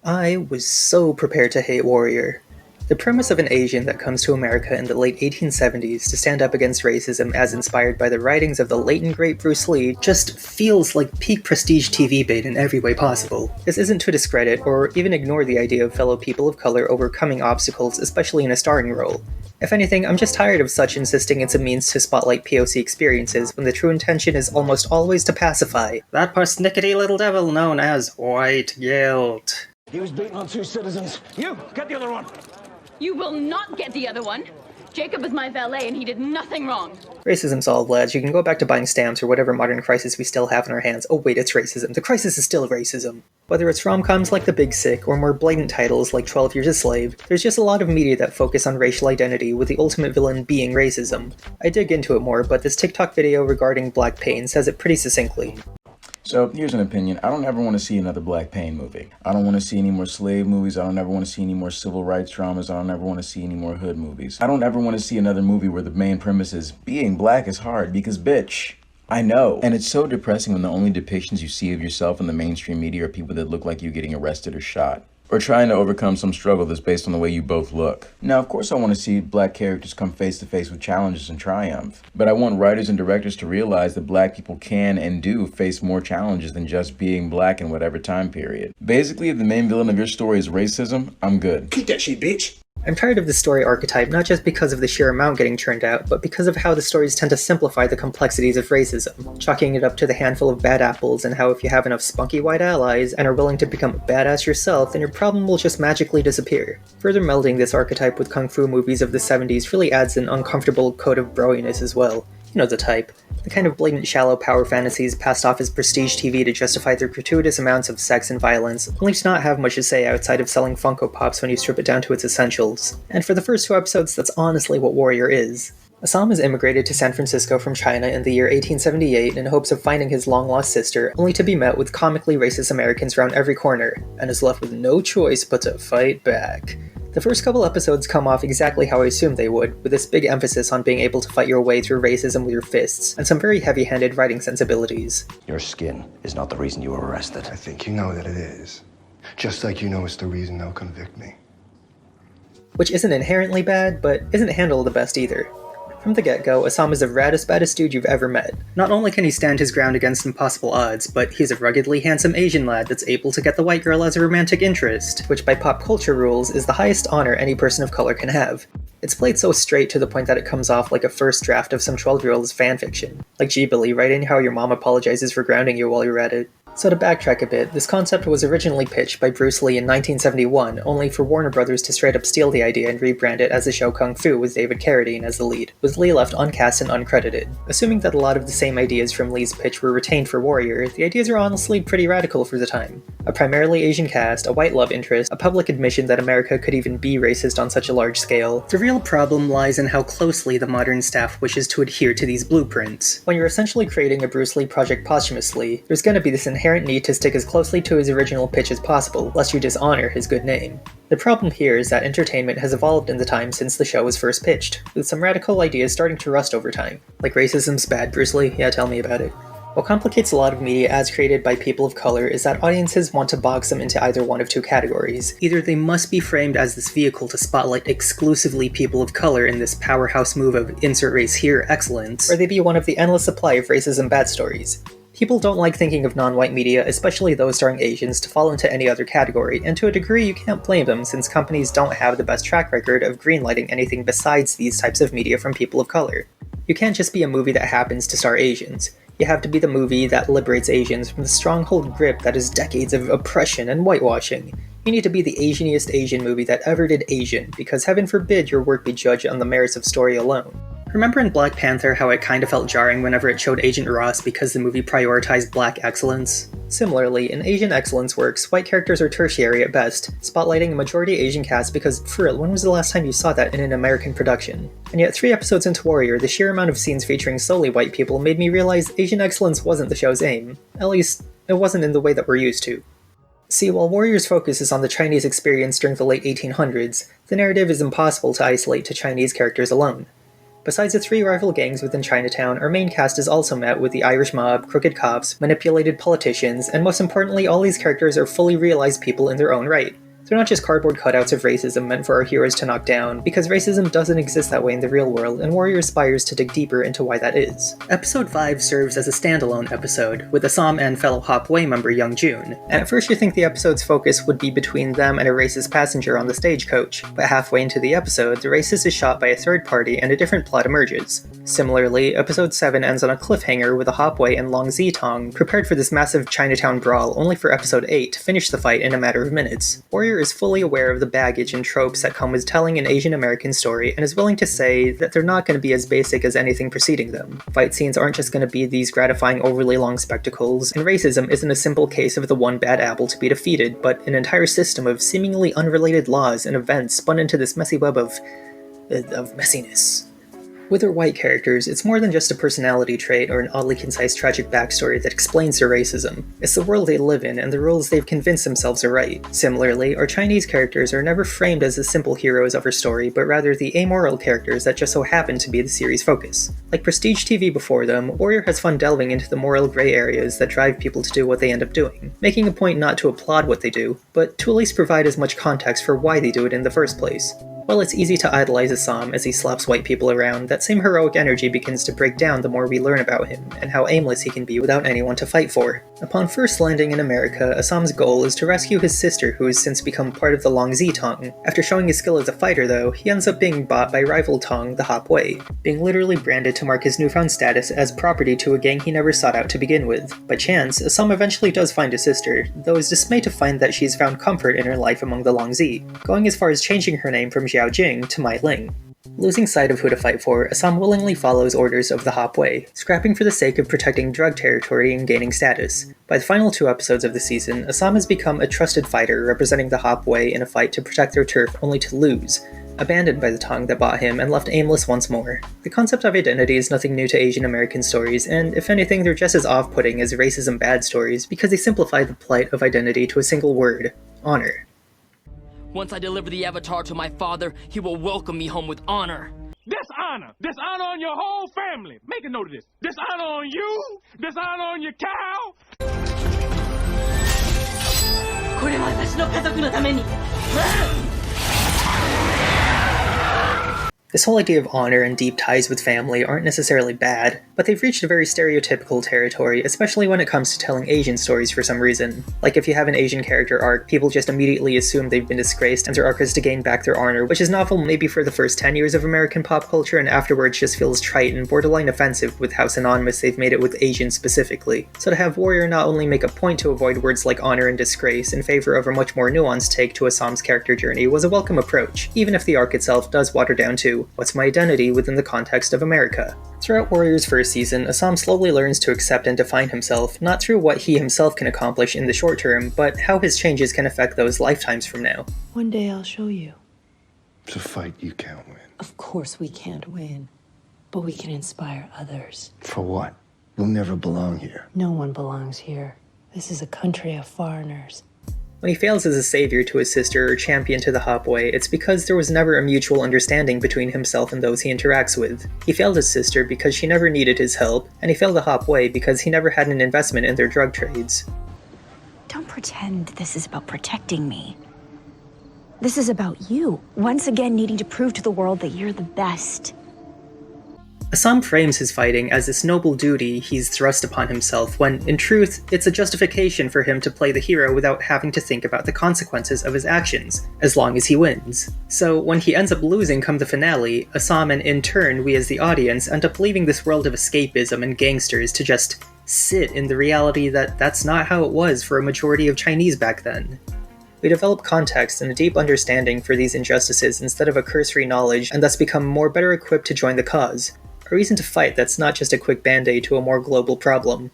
I was so prepared to hate Warrior. The premise of an Asian that comes to America in the late 1870s to stand up against racism as inspired by the writings of the late and great Bruce Lee just feels like peak prestige TV bait in every way possible. This isn't to discredit or even ignore the idea of fellow people of color overcoming obstacles, especially in a starring role. If anything, I'm just tired of such insisting it's a means to spotlight POC experiences when the true intention is almost always to pacify that persnickety little devil known as white guilt. He was beating on two citizens. You, get the other one. You will not get the other one. Jacob is my valet and he did nothing wrong. Racism solved, lads. You can go back to buying stamps or whatever modern crisis we still have in our hands. Oh wait, it's racism. The crisis is still racism. Whether it's rom-coms like The Big Sick or more blatant titles like 12 Years a Slave, there's just a lot of media that focus on racial identity with the ultimate villain being racism. I dig into it more, but this TikTok video regarding black pain says it pretty succinctly. So here's an opinion. I don't ever want to see another Black Pain movie. I don't want to see any more slave movies. I don't ever want to see any more civil rights dramas. I don't ever want to see any more hood movies. I don't ever want to see another movie where the main premise is being black is hard because bitch, I know. And it's so depressing when the only depictions you see of yourself in the mainstream media are people that look like you getting arrested or shot, or trying to overcome some struggle that's based on the way you both look. Now, of course I want to see black characters come face to face with challenges and triumph, but I want writers and directors to realize that black people can and do face more challenges than just being black in whatever time period. Basically, if the main villain of your story is racism, I'm good. Keep that shit, bitch. I'm tired of the story archetype not just because of the sheer amount getting churned out, but because of how the stories tend to simplify the complexities of racism, chalking it up to the handful of bad apples and how if you have enough spunky white allies and are willing to become a badass yourself, then your problem will just magically disappear. Further melding this archetype with kung fu movies of the 70s really adds an uncomfortable coat of broiness as well. You know the type. The kind of blatant shallow power fantasies passed off as prestige TV to justify their gratuitous amounts of sex and violence, only to not have much to say outside of selling Funko Pops when you strip it down to its essentials. And for the first two episodes, that's honestly what Warrior is. Assam has immigrated to San Francisco from China in the year 1878 in hopes of finding his long-lost sister, only to be met with comically racist Americans around every corner, and is left with no choice but to fight back. The first couple episodes come off exactly how I assumed they would, with this big emphasis on being able to fight your way through racism with your fists, and some very heavy-handed writing sensibilities. Your skin is not the reason you were arrested. I think you know that it is. Just like you know it's the reason they'll convict me. Which isn't inherently bad, but isn't handled the best either. From the get-go, Assam is the raddest baddest dude you've ever met. Not only can he stand his ground against impossible odds, but he's a ruggedly handsome Asian lad that's able to get the white girl as a romantic interest, which by pop culture rules is the highest honor any person of color can have. It's played so straight to the point that it comes off like a first draft of some 12-year-old's fanfiction. Like, gee, Billy, write in how your mom apologizes for grounding you while you're at it. So to backtrack a bit, this concept was originally pitched by Bruce Lee in 1971, only for Warner Brothers to straight up steal the idea and rebrand it as the show Kung Fu with David Carradine as the lead, with Lee left uncast and uncredited. Assuming that a lot of the same ideas from Lee's pitch were retained for Warrior, the ideas are honestly pretty radical for the time. A primarily Asian cast, a white love interest, a public admission that America could even be racist on such a large scale. The real problem lies in how closely the modern staff wishes to adhere to these blueprints. When you're essentially creating a Bruce Lee project posthumously, there's gonna be this inherent need to stick as closely to his original pitch as possible, lest you dishonor his good name. The problem here is that entertainment has evolved in the time since the show was first pitched, with some radical ideas starting to rust over time. Like racism's bad, Bruce Lee? Yeah, tell me about it. What complicates a lot of media as created by people of color is that audiences want to box them into either one of two categories. Either they must be framed as this vehicle to spotlight exclusively people of color in this powerhouse move of insert race here excellence, or they be one of the endless supply of racism bad stories. People don't like thinking of non-white media, especially those starring Asians, to fall into any other category, and to a degree you can't blame them since companies don't have the best track record of greenlighting anything besides these types of media from people of color. You can't just be a movie that happens to star Asians. You have to be the movie that liberates Asians from the stronghold grip that is decades of oppression and whitewashing. You need to be the Asianiest Asian movie that ever did Asian, because heaven forbid your work be judged on the merits of story alone. Remember in Black Panther how it kinda felt jarring whenever it showed Agent Ross because the movie prioritized black excellence? Similarly, in Asian excellence works, white characters are tertiary at best, spotlighting a majority Asian cast because, for real, when was the last time you saw that in an American production? And yet 3 episodes into Warrior, the sheer amount of scenes featuring solely white people made me realize Asian excellence wasn't the show's aim. At least, it wasn't in the way that we're used to. See, while Warrior's focus is on the Chinese experience during the late 1800s, the narrative is impossible to isolate to Chinese characters alone. Besides the three rival gangs within Chinatown, our main cast is also met with the Irish mob, crooked cops, manipulated politicians, and most importantly, all these characters are fully realized people in their own right. They're not just cardboard cutouts of racism meant for our heroes to knock down, because racism doesn't exist that way in the real world, and Warrior aspires to dig deeper into why that is. Episode 5 serves as a standalone episode, with Assam and fellow Hop Way member Young Jun, and at first you think the episode's focus would be between them and a racist passenger on the stagecoach, but halfway into the episode, the racist is shot by a third party and a different plot emerges. Similarly, episode 7 ends on a cliffhanger with a Hop Way and Long Zitong prepared for this massive Chinatown brawl, only for episode 8 to finish the fight in a matter of minutes. Warrior is fully aware of the baggage and tropes that come with telling an Asian American story and is willing to say that they're not going to be as basic as anything preceding them. Fight scenes aren't just going to be these gratifying overly long spectacles, and racism isn't a simple case of the one bad apple to be defeated, but an entire system of seemingly unrelated laws and events spun into this messy web of messiness. With our white characters, it's more than just a personality trait or an oddly concise tragic backstory that explains their racism. It's the world they live in and the rules they've convinced themselves are right. Similarly, our Chinese characters are never framed as the simple heroes of our story, but rather the amoral characters that just so happen to be the series' focus. Like prestige TV before them, Warrior has fun delving into the moral gray areas that drive people to do what they end up doing, making a point not to applaud what they do, but to at least provide as much context for why they do it in the first place. While it's easy to idolize Assam as he slaps white people around, that same heroic energy begins to break down the more we learn about him, and how aimless he can be without anyone to fight for. Upon first landing in America, Assam's goal is to rescue his sister who has since become part of the Long Zitong. After showing his skill as a fighter though, he ends up being bought by rival Tong, the Hop Way, being literally branded to mark his newfound status as property to a gang he never sought out to begin with. By chance, Assam eventually does find his sister, though is dismayed to find that she's found comfort in her life among the Long Z, going as far as changing her name from Xiao Jing to Mai Ling. Losing sight of who to fight for, Assam willingly follows orders of the Hop Way, scrapping for the sake of protecting drug territory and gaining status. By the final 2 episodes of the season, Assam has become a trusted fighter representing the Hop Way in a fight to protect their turf only to lose, abandoned by the Tong that bought him and left aimless once more. The concept of identity is nothing new to Asian American stories, and if anything they're just as off-putting as racism bad stories because they simplify the plight of identity to a single word: honor. Once I deliver the Avatar to my father, he will welcome me home with honor. Dishonor! Dishonor on your whole family! Make a note of this. Dishonor on you! Dishonor on your cow! これは私の家族のために。 This whole idea of honor and deep ties with family aren't necessarily bad, but they've reached a very stereotypical territory, especially when it comes to telling Asian stories for some reason. Like if you have an Asian character arc, people just immediately assume they've been disgraced and their arc is to gain back their honor, which is novel maybe for the first 10 years of American pop culture and afterwards just feels trite and borderline offensive with how synonymous they've made it with Asian specifically. So to have Warrior not only make a point to avoid words like honor and disgrace in favor of a much more nuanced take to Assam's character journey was a welcome approach, even if the arc itself does water down to what's my identity within the context of America. Throughout Warrior's first season, Assam slowly learns to accept and define himself, not through what he himself can accomplish in the short term, but how his changes can affect those lifetimes from now. One day I'll show you. It's a fight you can't win. Of course we can't win, but we can inspire others. For what? You'll never belong here. No one belongs here. This is a country of foreigners. When he fails as a savior to his sister or champion to the Hop Way, it's because there was never a mutual understanding between himself and those he interacts with. He failed his sister because she never needed his help, and he failed the Hop Way because he never had an investment in their drug trades. Don't pretend this is about protecting me. This is about you, once again needing to prove to the world that you're the best. Assam frames his fighting as this noble duty he's thrust upon himself when, in truth, it's a justification for him to play the hero without having to think about the consequences of his actions, as long as he wins. So when he ends up losing come the finale, Assam and in turn we as the audience end up leaving this world of escapism and gangsters to just sit in the reality that that's not how it was for a majority of Chinese back then. We develop context and a deep understanding for these injustices instead of a cursory knowledge and thus become more better equipped to join the cause. A reason to fight that's not just a quick band-aid to a more global problem.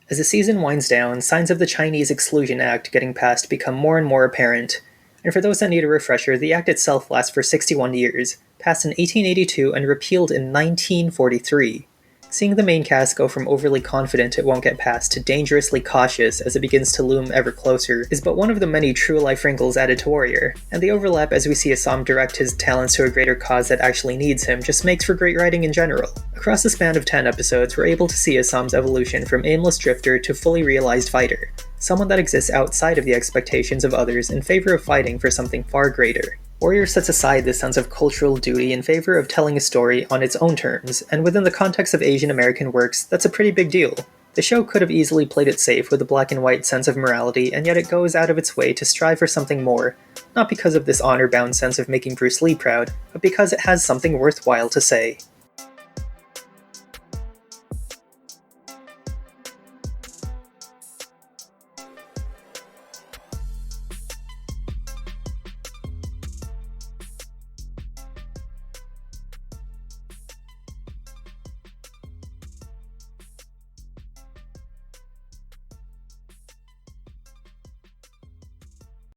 As the season winds down, signs of the Chinese Exclusion Act getting passed become more and more apparent. And for those that need a refresher, the act itself lasts for 61 years, passed in 1882 and repealed in 1943. Seeing the main cast go from overly confident it won't get past to dangerously cautious as it begins to loom ever closer is but one of the many true-life wrinkles added to Warrior, and the overlap as we see Assam direct his talents to a greater cause that actually needs him just makes for great writing in general. Across the span of 10 episodes, we're able to see Assam's evolution from aimless drifter to fully realized fighter, someone that exists outside of the expectations of others in favor of fighting for something far greater. Warrior sets aside this sense of cultural duty in favor of telling a story on its own terms, and within the context of Asian American works, that's a pretty big deal. The show could have easily played it safe with a black and white sense of morality, and yet it goes out of its way to strive for something more, not because of this honor-bound sense of making Bruce Lee proud, but because it has something worthwhile to say.